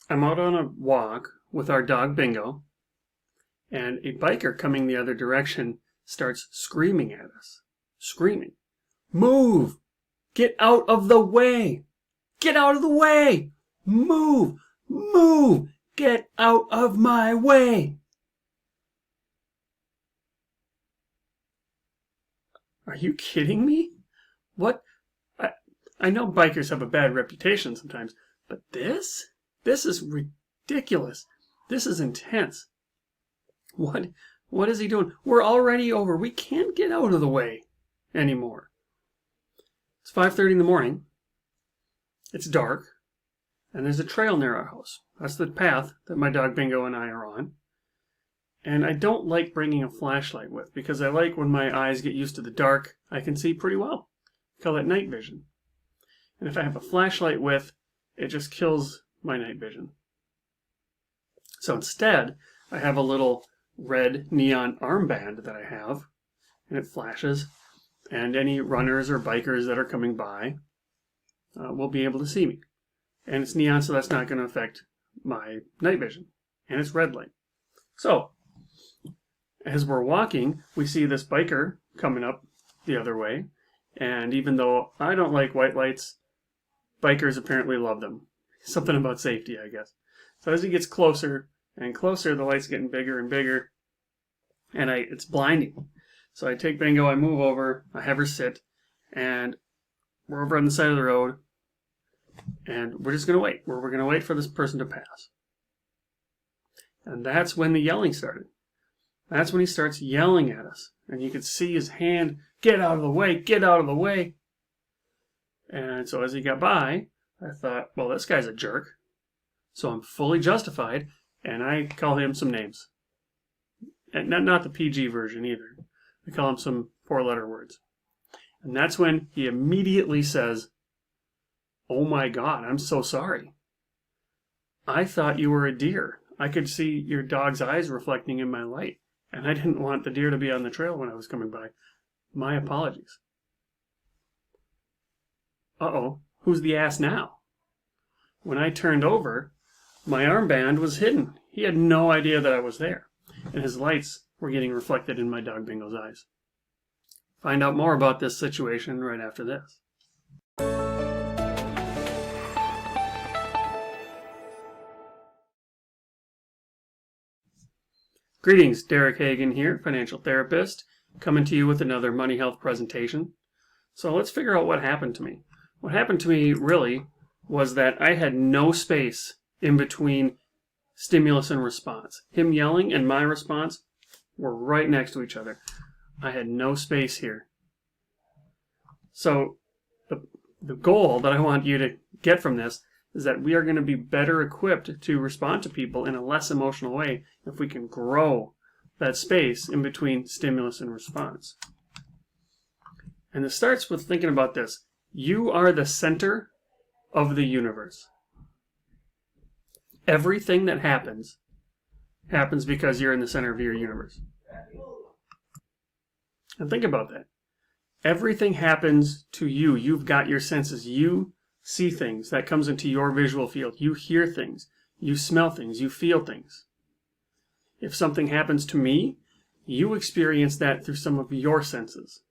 I'm out on a walk with our dog Bingo, and a biker coming the other direction starts screaming at us. Screaming. Move! Get out of the way! Get out of the way! Move! Move! Get out of my way! Are you kidding me? What? I know bikers have a bad reputation sometimes, but this is ridiculous. This is intense. What is he doing? We're already over. We can't get out of the way anymore. It's 5:30 in the morning. It's dark, and there's a trail near our house. That's the path that my dog Bingo and I are on. And I don't like bringing a flashlight with, because I like when my eyes get used to the dark, I can see pretty well. I call that night vision. And if I have a flashlight with, it just kills my night vision. So instead, I have a little red neon armband that I have, and it flashes, and any runners or bikers that are coming by will be able to see me. And it's neon, so that's not going to affect my night vision. And it's red light. So, as we're walking, we see this biker coming up the other way. And even though I don't like white lights, bikers apparently love them. Something about safety, I guess. So as he gets closer and closer, the light's getting bigger and bigger. And it's blinding. So I take Bingo, I move over, I have her sit, and we're over on the side of the road. And we're just going to wait. We're going to wait for this person to pass. And that's when the yelling started. That's when he starts yelling at us. And you could see his hand, get out of the way, get out of the way. And so as he got by, I thought, well, this guy's a jerk. So I'm fully justified, and I call him some names. And not the PG version either. I call him some 4-letter words. And that's when he immediately says, "Oh my God, I'm so sorry. I thought you were a deer. I could see your dog's eyes reflecting in my light. And I didn't want the deer to be on the trail when I was coming by. My apologies." Uh-oh, who's the ass now? When I turned over, my armband was hidden. He had no idea that I was there. And his lights were getting reflected in my dog Bingo's eyes. Find out more about this situation right after this. Greetings, Derek Hagan here, financial therapist, coming to you with another Money Health presentation. So let's figure out what happened to me. What happened to me really was that I had no space in between stimulus and response. Him yelling and my response were right next to each other. I had no space here. So the goal that I want you to get from this is that we are going to be better equipped to respond to people in a less emotional way if we can grow that space in between stimulus and response. And it starts with thinking about this. You are the center of the universe. Everything that happens because you're in the center of your universe. And think about that. Everything happens to you. You've got your senses. You see things. That comes into your visual field. You hear things. You smell things. You feel things. If something happens to me, you experience that through some of your senses.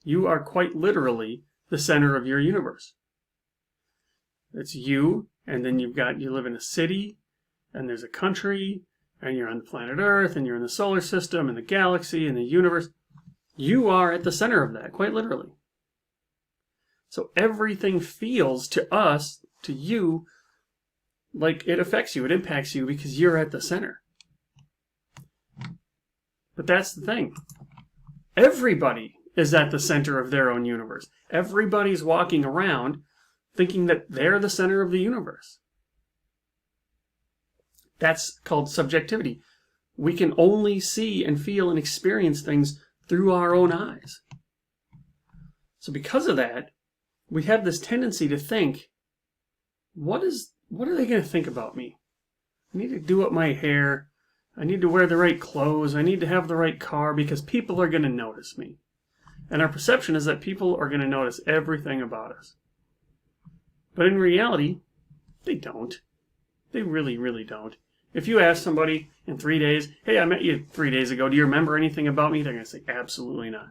You are quite literally the center of your universe. It's you, and then you live in a city, and there's a country, and you're on the planet Earth, and you're in the solar system, and the galaxy, and the universe. You are at the center of that, quite literally. So everything feels to us, to you, like it affects you, it impacts you because you're at the center. But that's the thing. Everybody is at the center of their own universe. Everybody's walking around thinking that they're the center of the universe. That's called subjectivity. We can only see and feel and experience things through our own eyes. So because of that, we have this tendency to think, what are they going to think about me? I need to do up my hair. I need to wear the right clothes. I need to have the right car because people are going to notice me. And our perception is that people are going to notice everything about us. But in reality, they don't. They really, really don't. If you ask somebody in 3 days, hey, I met you 3 days ago, do you remember anything about me? They're going to say, absolutely not.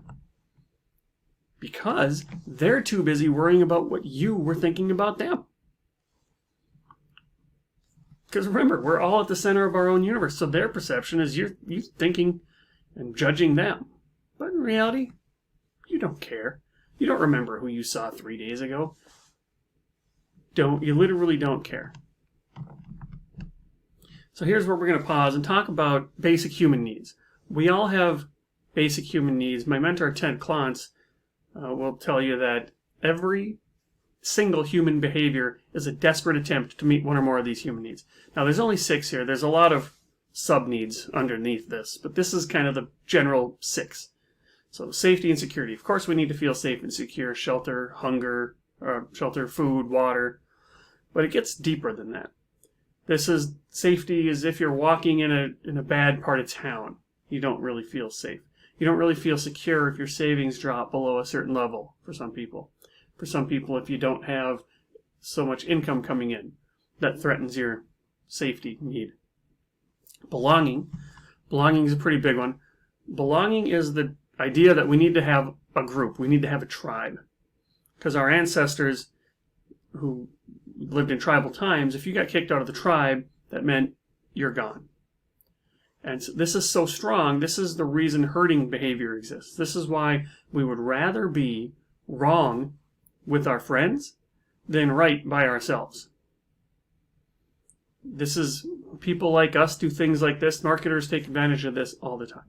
Because they're too busy worrying about what you were thinking about them. Because remember, we're all at the center of our own universe, so their perception is you thinking and judging them. But in reality, you don't care. You don't remember who you saw 3 days ago. You literally don't care. So here's where we're going to pause and talk about basic human needs. We all have basic human needs. My mentor, Ted Klontz, will tell you that every single human behavior is a desperate attempt to meet one or more of these human needs. Now, there's only 6 here. There's a lot of sub-needs underneath this, but this is kind of the general 6. So safety and security. Of course, we need to feel safe and secure. Shelter, food, water. But it gets deeper than that. This is safety as if you're walking in a bad part of town. You don't really feel safe. You don't really feel secure if your savings drop below a certain level for some people. For some people, if you don't have so much income coming in, that threatens your safety need. Belonging. Belonging is a pretty big one. Belonging is the idea that we need to have a group. We need to have a tribe. Because our ancestors who lived in tribal times, if you got kicked out of the tribe, that meant you're gone. And so this is so strong. This is the reason herding behavior exists. This is why we would rather be wrong with our friends than right by ourselves. This is, people like us do things like this. Marketers take advantage of this all the time.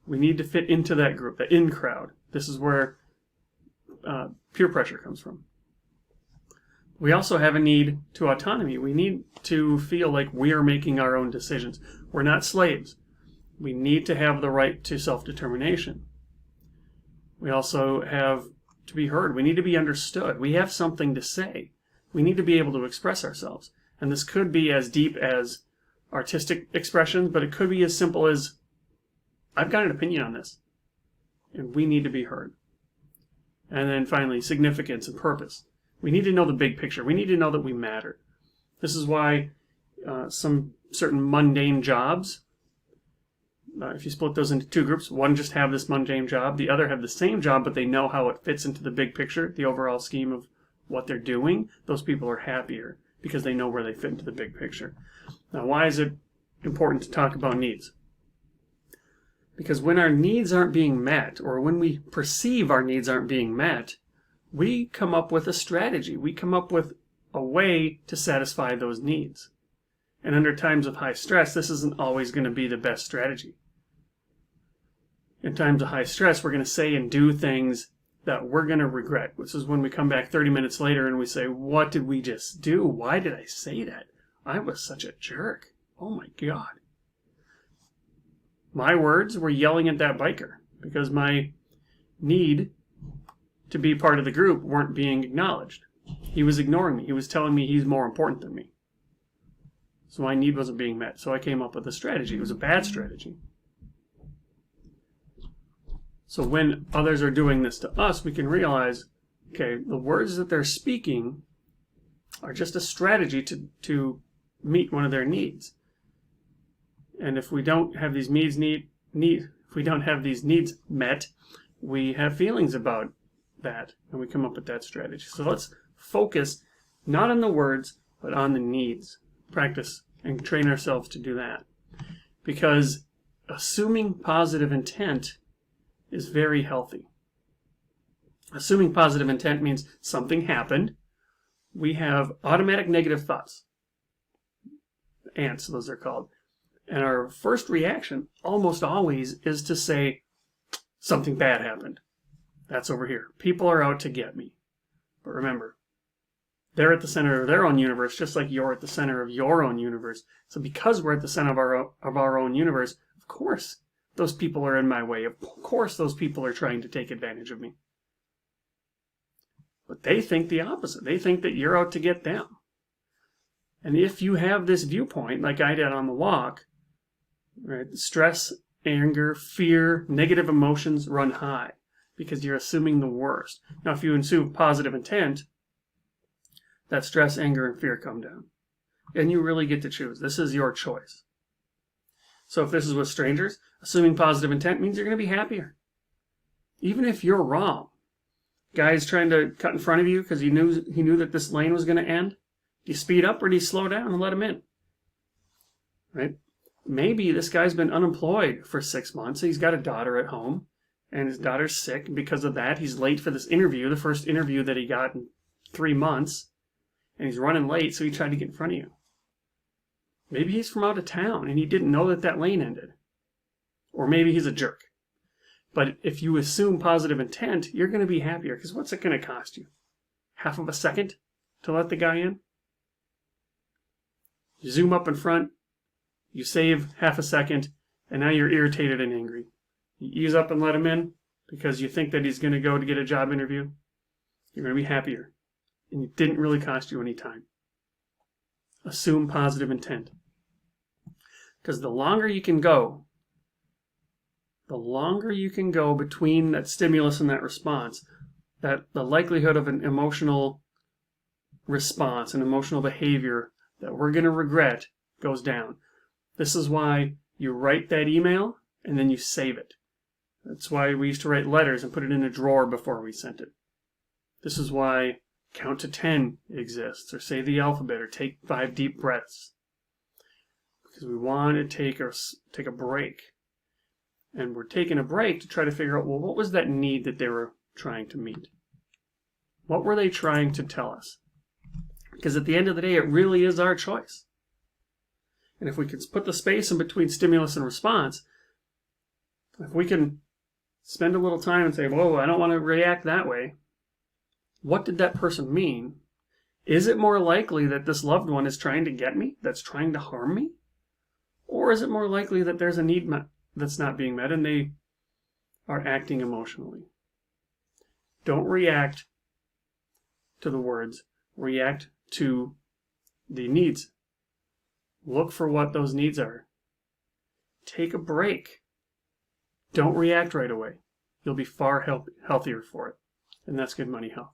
We need to fit into that group, the in crowd. This is where peer pressure comes from. We also have a need to autonomy. We need to feel like we are making our own decisions. We're not slaves. We need to have the right to self-determination. We also have to be heard. We need to be understood. We have something to say. We need to be able to express ourselves. And this could be as deep as artistic expressions, but it could be as simple as, I've got an opinion on this, and we need to be heard. And then finally, significance and purpose. We need to know the big picture. We need to know that we matter. This is why some certain mundane jobs, if you split those into 2 groups, one just have this mundane job, the other have the same job, but they know how it fits into the big picture, the overall scheme of what they're doing. Those people are happier because they know where they fit into the big picture. Now, why is it important to talk about needs? Because when our needs aren't being met, or when we perceive our needs aren't being met, we come up with a strategy. We come up with a way to satisfy those needs. And under times of high stress, this isn't always going to be the best strategy. In times of high stress, we're going to say and do things that we're going to regret. This is when we come back 30 minutes later and we say, what did we just do? Why did I say that? I was such a jerk. Oh my God. My words were yelling at that biker because my need to be part of the group weren't being acknowledged. He was ignoring me. He was telling me he's more important than me. So my need wasn't being met. So I came up with a strategy. It was a bad strategy. So when others are doing this to us, we can realize, okay, the words that they're speaking are just a strategy to meet one of their needs. And if we don't have these needs met, we have feelings about that, and we come up with that strategy. So let's focus not on the words, but on the needs. Practice and train ourselves to do that. Because assuming positive intent is very healthy. Assuming positive intent means something happened. We have automatic negative thoughts. Ants, those are called. And our first reaction, almost always, is to say, something bad happened. That's over here. People are out to get me. But remember, they're at the center of their own universe, just like you're at the center of your own universe. So because we're at the center of our own universe, of course, those people are in my way. Of course, those people are trying to take advantage of me. But they think the opposite. They think that you're out to get them. And if you have this viewpoint, like I did on the walk, right, stress, anger, fear, negative emotions run high because you're assuming the worst. Now, if you assume positive intent, that stress, anger, and fear come down. and you really get to choose. This is your choice. So if this is with strangers, assuming positive intent means you're going to be happier. Even if you're wrong. Guy's trying to cut in front of you because he knew that this lane was going to end. Do you speed up or do you slow down and let him in? Right? Maybe this guy's been unemployed for 6 months. He's got a daughter at home, and his daughter's sick. And because of that, he's late for this interview, the first interview that he got in 3 months. And he's running late, so he tried to get in front of you. Maybe he's from out of town, and he didn't know that that lane ended. Or maybe he's a jerk. But if you assume positive intent, you're going to be happier, because what's it going to cost you? Half of a second to let the guy in? You zoom up in front, you save half a second, and now you're irritated and angry. You ease up and let him in because you think that he's going to go to get a job interview. You're going to be happier. And it didn't really cost you any time. Assume positive intent. Because the longer you can go between that stimulus and that response, that the likelihood of an emotional response, an emotional behavior that we're going to regret goes down. This is why you write that email and then you save it. That's why we used to write letters and put it in a drawer before we sent it. This is why count to 10 exists, or say the alphabet, or take 5 deep breaths. Because we want to take a break. And we're taking a break to try to figure out, well, what was that need that they were trying to meet? What were they trying to tell us? Because at the end of the day, it really is our choice. And if we can put the space in between stimulus and response, if we can spend a little time and say, whoa, I don't want to react that way. What did that person mean? Is it more likely that this loved one is trying to get me, that's trying to harm me? Or is it more likely that there's a need that's not being met and they are acting emotionally? Don't react to the words. React to the needs. Look for what those needs are. Take a break. Don't react right away. You'll be far healthier for it. And that's good money health.